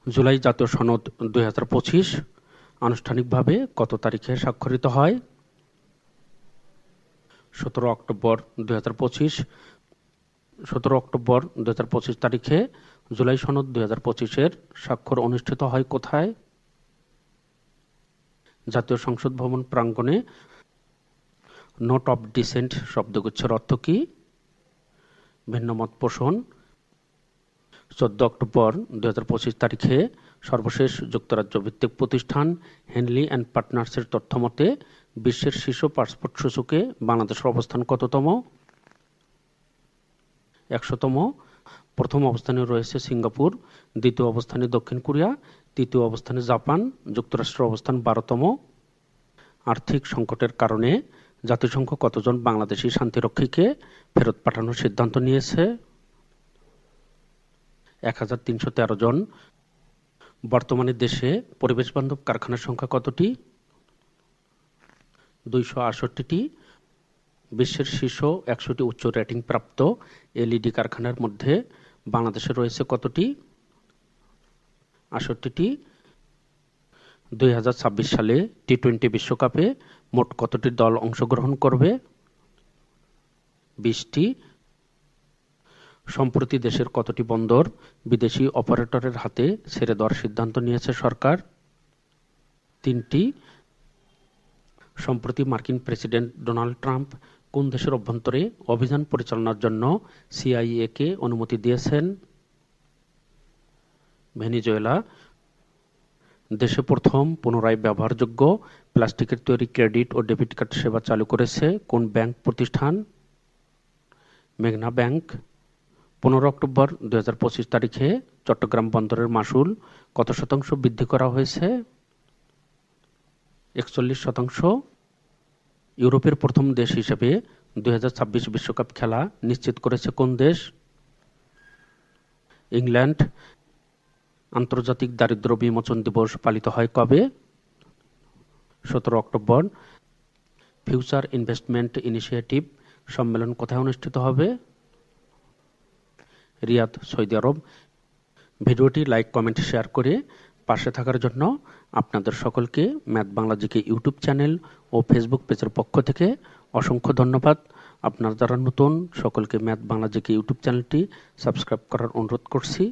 জুলাই জাতীয় সনদ 2025 আনুষ্ঠানিকভাবে কত তারিখে স্বাক্ষরিত হয়? 17 অক্টোবর 2025। 17 অক্টোবর 2025 তারিখে জুলাই সনদ 2025-এর স্বাক্ষর অনুষ্ঠিত হয় কোথায়? জাতীয় সংসদ ভবন প্রাঙ্গণে। নোট অফ ডিসেন্ট শব্দগুচ্ছের অর্থ কী? ভিন্নমত পোষণ। 14 অক্টোবর 2025 তারিখে সর্বশেষ যুক্তরাজ্য ভিত্তিক প্রতিষ্ঠান হেনলি অ্যান্ড পার্টনার্সের তথ্যমতে বিশ্বের শীর্ষ পাসপোর্ট সূচকে বাংলাদেশের অবস্থান কততম? 100তম। প্রথম অবস্থানে রয়েছে সিঙ্গাপুর, দ্বিতীয় অবস্থানে দক্ষিণ কোরিয়া, তৃতীয় অবস্থানে জাপান, যুক্তরাষ্ট্রের অবস্থান 12তম। আর্থিক সংকটের কারণে জাতিসংঘ কতজন বাংলাদেশি শান্তিরক্ষীকে ফেরত পাঠানোর সিদ্ধান্ত নিয়েছে? 1313 জন। বর্তমানে দেশে পরিবেশবান্ধব কারখানার সংখ্যা কতটি? 268টি। বিশ্বের শীর্ষ 100টি উচ্চ রেটিং প্রাপ্ত এলইডি কারখানার মধ্যে বাংলাদেশে রয়েছে কতটি? 68টি। 2026 সালে টি-20 বিশ্বকাপে মোট কতটি দল অংশগ্রহণ করবে? 20টি। সম্প্রতি দেশের কতটি বন্দর বিদেশি অপারেটরের হাতে ছেড়ে দেওয়ার সিদ্ধান্ত নিয়েছে সরকার? 3টি। সম্প্রতি মার্কিন প্রেসিডেন্ট ডোনাল্ড ট্রাম্প কোন দেশের অভ্যন্তরে অভিযান পরিচালনার জন্য সিআইএ-কে অনুমতি দিয়েছেন? ভেনেজুয়েলা। দেশে প্রথম পুনরায় ব্যবহারযোগ্য প্লাস্টিকের তৈরি ক্রেডিট ও ডেবিট কার্ড সেবা চালু করেছে কোন ব্যাংক প্রতিষ্ঠান? মেঘনা ব্যাংক। 15 অক্টোবর 2025 তারিখে চট্টগ্রাম বন্দরের মাশুল কত শতাংশ বৃদ্ধি করা হয়েছে? 41%। ইউরোপের প্রথম দেশ হিসেবে 2026 বিশ্বকাপ খেলা নিশ্চিত করেছে কোন দেশ? ইংল্যান্ড। আন্তর্জাতিক দারিদ্র্য বিমোচন দিবস পালিত হয় কবে? 17 অক্টোবর। ফিউচার ইনভেস্টমেন্ট ইনিশিয়েটিভ সম্মেলন কোথায় অনুষ্ঠিত হবে? রিয়াদ, সৌদি আরব। ভিডিওটি লাইক, কমেন্ট, শেয়ার করে পাশে থাকার জন্য আপনাদের সকলকে math Bangla GK YouTube channel ও ফেসবুক পেজের পক্ষ থেকে অসংখ্য ধন্যবাদ। আপনার যারা নতুন সকলকে ম্যাথ বাংলা জিকে ইউটিউব চ্যানেলটি সাবস্ক্রাইব করার অনুরোধ করছি।